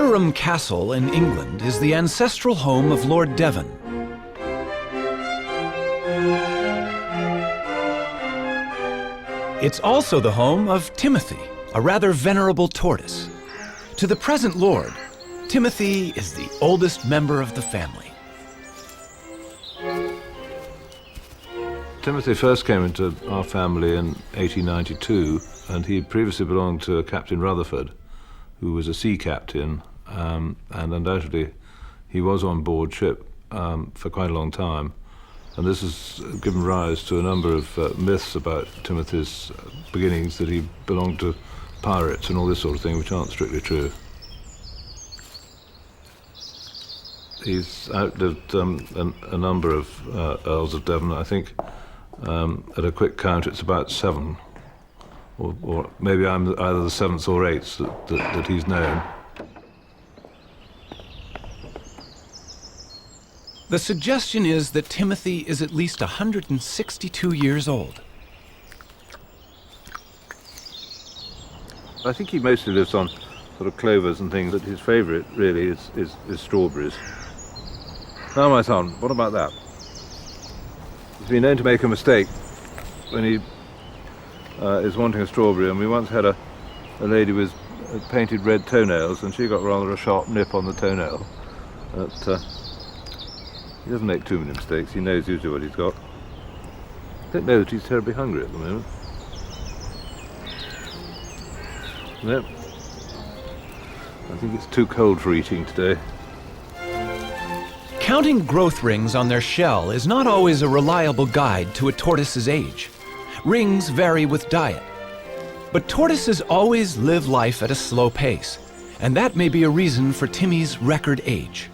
Rotherham Castle in England is the ancestral home of Lord Devon. It's also the home of Timothy, a rather venerable tortoise. To the present lord, Timothy is the oldest member of the family. Timothy first came into our family in 1892, and he previously belonged to Captain Rutherford, who was a sea captain, and undoubtedly he was on board ship for quite a long time. And this has given rise to a number of myths about Timothy's beginnings, that he belonged to pirates and all this sort of thing, which aren't strictly true. He's outlived a number of Earls of Devon. I think at a quick count it's about 7, or maybe I'm either the 7th or 8th that he's known. The suggestion is that Timothy is at least 162 years old. I think he mostly lives on sort of clovers and things, but his favourite really is strawberries. Now, my son, what about that? He's been known to make a mistake when he is wanting a strawberry, and we once had a lady with painted red toenails, and she got rather a sharp nip on the toenail. But he doesn't make too many mistakes. He knows usually what he's got. I don't know that he's terribly hungry at the moment. No. I think it's too cold for eating today. Counting growth rings on their shell is not always a reliable guide to a tortoise's age. Rings vary with diet. But tortoises always live life at a slow pace, and that may be a reason for Timmy's record age.